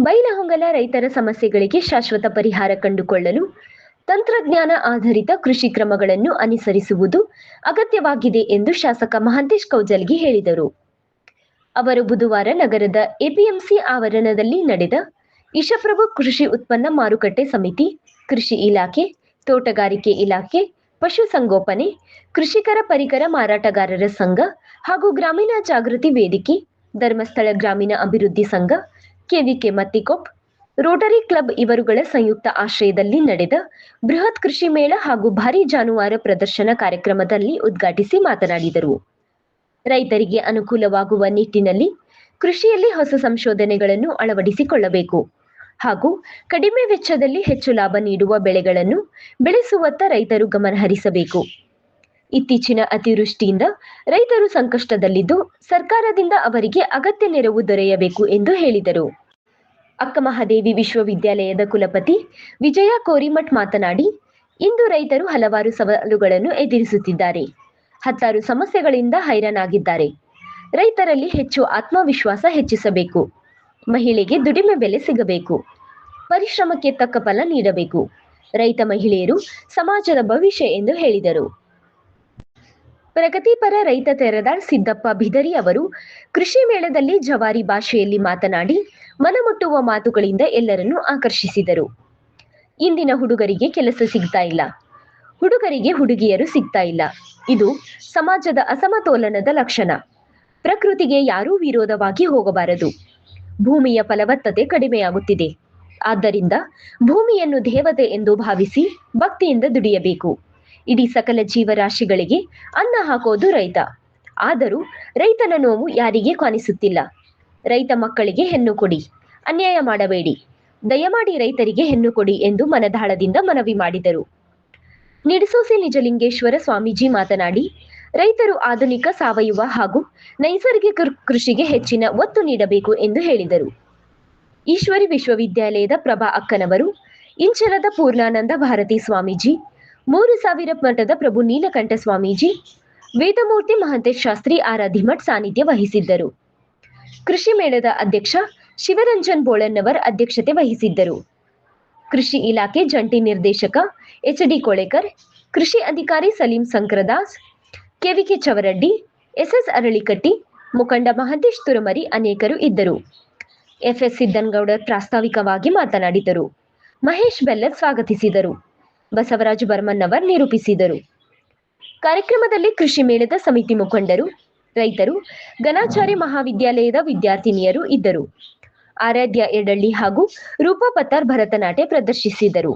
ಬೈಲಹೊಂಗಲ ರೈತರ ಸಮಸ್ಯೆಗಳಿಗೆ ಶಾಶ್ವತ ಪರಿಹಾರ ಕಂಡುಕೊಳ್ಳಲು ತಂತ್ರಜ್ಞಾನ ಆಧಾರಿತ ಕೃಷಿ ಕ್ರಮಗಳನ್ನು ಅನುಸರಿಸುವುದು ಅಗತ್ಯವಾಗಿದೆ ಎಂದು ಶಾಸಕ ಮಹಾಂತೇಶ್ ಕೌಜಲ್ಗಿ ಹೇಳಿದರು. ಅವರು ಬುಧವಾರ ನಗರದ ಎಪಿಎಂಸಿ ಆವರಣದಲ್ಲಿ ನಡೆದ ಇಶಪ್ರಭು ಕೃಷಿ ಉತ್ಪನ್ನ ಮಾರುಕಟ್ಟೆ ಸಮಿತಿ, ಕೃಷಿ ಇಲಾಖೆ, ತೋಟಗಾರಿಕೆ ಇಲಾಖೆ, ಪಶುಸಂಗೋಪನೆ, ಕೃಷಿಕರ ಪರಿಕರ ಮಾರಾಟಗಾರರ ಸಂಘ ಹಾಗೂ ಗ್ರಾಮೀಣ ಜಾಗೃತಿ ವೇದಿಕೆ, ಧರ್ಮಸ್ಥಳ ಗ್ರಾಮೀಣ ಅಭಿವೃದ್ಧಿ ಸಂಘ, ಕೆವಿಕೆ ಮತ್ತಿಕೊಪ್, ರೋಟರಿ ಕ್ಲಬ್ ಇವರುಗಳ ಸಂಯುಕ್ತ ಆಶ್ರಯದಲ್ಲಿ ನಡೆದ ಬೃಹತ್ ಕೃಷಿ ಮೇಳ ಹಾಗೂ ಭಾರೀ ಜಾನುವಾರು ಪ್ರದರ್ಶನ ಕಾರ್ಯಕ್ರಮದಲ್ಲಿ ಉದ್ಘಾಟಿಸಿ ಮಾತನಾಡಿದರು. ರೈತರಿಗೆ ಅನುಕೂಲವಾಗುವ ನಿಟ್ಟಿನಲ್ಲಿ ಕೃಷಿಯಲ್ಲಿ ಹೊಸ ಸಂಶೋಧನೆಗಳನ್ನು ಅಳವಡಿಸಿಕೊಳ್ಳಬೇಕು ಹಾಗೂ ಕಡಿಮೆ ವೆಚ್ಚದಲ್ಲಿ ಹೆಚ್ಚು ಲಾಭ ನೀಡುವ ಬೆಳೆಗಳನ್ನು ಬೆಳೆಸುವತ್ತ ರೈತರು ಗಮನಹರಿಸಬೇಕು. ಇತ್ತೀಚಿನ ಅತಿವೃಷ್ಟಿಯಿಂದ ರೈತರು ಸಂಕಷ್ಟದಲ್ಲಿದ್ದು ಸರ್ಕಾರದಿಂದ ಅವರಿಗೆ ಅಗತ್ಯ ನೆರವು ದೊರೆಯಬೇಕು ಎಂದು ಹೇಳಿದರು. ಅಕ್ಕಮಹಾದೇವಿ ವಿಶ್ವವಿದ್ಯಾಲಯದ ಕುಲಪತಿ ವಿಜಯ ಕೋರಿಮಠ್ ಮಾತನಾಡಿ, ಇಂದು ರೈತರು ಹಲವಾರು ಸವಾಲುಗಳನ್ನು ಎದುರಿಸುತ್ತಿದ್ದಾರೆ. ಹತ್ತಾರು ಸಮಸ್ಯೆಗಳಿಂದ ಹೈರಾಣಾಗಿದ್ದಾರೆ. ರೈತರಲ್ಲಿ ಹೆಚ್ಚು ಆತ್ಮವಿಶ್ವಾಸ ಹೆಚ್ಚಿಸಬೇಕು. ಮಹಿಳೆಗೆ ದುಡಿಮೆ ಬೆಲೆ ಸಿಗಬೇಕು. ಪರಿಶ್ರಮಕ್ಕೆ ತಕ್ಕ ಫಲ ನೀಡಬೇಕು. ರೈತ ಮಹಿಳೆಯರು ಸಮಾಜದ ಭವಿಷ್ಯ ಎಂದು ಹೇಳಿದರು. ಪ್ರಗತಿಪರ ರೈತ ತೆರದಾಳ್ ಸಿದ್ದಪ್ಪ ಬಿದರಿ ಅವರು ಕೃಷಿ ಮೇಳದಲ್ಲಿ ಜವಾರಿ ಭಾಷೆಯಲ್ಲಿ ಮಾತನಾಡಿ ಮನಮುಟ್ಟುವ ಮಾತುಗಳಿಂದ ಎಲ್ಲರನ್ನೂ ಆಕರ್ಷಿಸಿದರು. ಇಂದಿನ ಹುಡುಗರಿಗೆ ಕೆಲಸ ಸಿಗ್ತಾ ಇಲ್ಲ, ಹುಡುಗರಿಗೆ ಹುಡುಗಿಯರು ಸಿಗ್ತಾ ಇಲ್ಲ. ಇದು ಸಮಾಜದ ಅಸಮತೋಲನದ ಲಕ್ಷಣ. ಪ್ರಕೃತಿಗೆ ಯಾರೂ ವಿರೋಧವಾಗಿ ಹೋಗಬಾರದು. ಭೂಮಿಯ ಫಲವತ್ತತೆ ಕಡಿಮೆಯಾಗುತ್ತಿದೆ. ಆದ್ದರಿಂದ ಭೂಮಿಯನ್ನು ದೇವತೆ ಎಂದು ಭಾವಿಸಿ ಭಕ್ತಿಯಿಂದ ದುಡಿಯಬೇಕು. ಇಡೀ ಸಕಲ ಜೀವರಾಶಿಗಳಿಗೆ ಅನ್ನ ಹಾಕೋದು ರೈತ. ಆದರೂ ರೈತನ ನೋವು ಯಾರಿಗೆ ಕಾಣಿಸುತ್ತಿಲ್ಲ. ರೈತ ಮಕ್ಕಳಿಗೆ ಹೆಣ್ಣು ಕೊಡಿ, ಅನ್ಯಾಯ ಮಾಡಬೇಡಿ, ದಯಮಾಡಿ ರೈತರಿಗೆ ಹೆಣ್ಣು ಕೊಡಿ ಎಂದು ಮನದಾಳದಿಂದ ಮನವಿ ಮಾಡಿದರು. ನಿಡಸೋಸಿ ನಿಜಲಿಂಗೇಶ್ವರ ಸ್ವಾಮೀಜಿ ಮಾತನಾಡಿ, ರೈತರು ಆಧುನಿಕ ಸಾವಯವ ಹಾಗೂ ನೈಸರ್ಗಿಕ ಕೃಷಿಗೆ ಹೆಚ್ಚಿನ ಒತ್ತು ನೀಡಬೇಕು ಎಂದು ಹೇಳಿದರು. ಈಶ್ವರಿ ವಿಶ್ವವಿದ್ಯಾಲಯದ ಪ್ರಭಾ ಅಕ್ಕನವರು, ಇಂಚಲದ ಪೂರ್ಣಾನಂದ ಭಾರತಿ ಸ್ವಾಮೀಜಿ, 3000 ಮಠದ ಪ್ರಭು ನೀಲಕಂಠ ಸ್ವಾಮೀಜಿ, ವೇದಮೂರ್ತಿ ಮಹಂತೇಶ್ ಶಾಸ್ತ್ರಿ ಆರಾಧಿಮಠ್ ಸಾನ್ನಿಧ್ಯ ವಹಿಸಿದ್ದರು. ಕೃಷಿ ಮೇಳದ ಅಧ್ಯಕ್ಷ ಶಿವರಂಜನ್ ಬೋಳನ್ನವರ್ ಅಧ್ಯಕ್ಷತೆ ವಹಿಸಿದ್ದರು. ಕೃಷಿ ಇಲಾಖೆ ಜಂಟಿ ನಿರ್ದೇಶಕ ಎಚ್.ಡಿ. ಕೋಳೇಕರ್, ಕೃಷಿ ಅಧಿಕಾರಿ ಸಲೀಂ ಸಂಕ್ರದಾಸ್, ಕೆವಿಕೆ ಚವರಡ್ಡಿ, ಎಸ್.ಎಸ್. ಅರಳಿಕಟ್ಟಿ, ಮುಖಂಡ ಮಹಂತೇಶ್ ತುರಮರಿ ಅನೇಕರು ಇದ್ದರು. ಎಫ್.ಎಸ್. ಸಿದ್ದನಗೌಡರ್ ಪ್ರಾಸ್ತಾವಿಕವಾಗಿ ಮಾತನಾಡಿದರು. ಮಹೇಶ್ ಬೆಲ್ಲದ್ ಸ್ವಾಗತಿಸಿದರು. ಬಸವರಾಜ ಬರ್ಮನ್ನವರ್ ನಿರೂಪಿಸಿದರು. ಕಾರ್ಯಕ್ರಮದಲ್ಲಿ ಕೃಷಿ ಮೇಳದ ಸಮಿತಿ ಮುಖಂಡರು, ರೈತರು, ಗಣಾಚಾರ್ಯ ಮಹಾವಿದ್ಯಾಲಯದ ವಿದ್ಯಾರ್ಥಿನಿಯರು ಇದ್ದರು. ಆರಾಧ್ಯ ಎಡಳ್ಳಿ ಹಾಗೂ ರೂಪಾ ಪತ್ತಾರ್ ಭರತನಾಟ್ಯ ಪ್ರದರ್ಶಿಸಿದರು.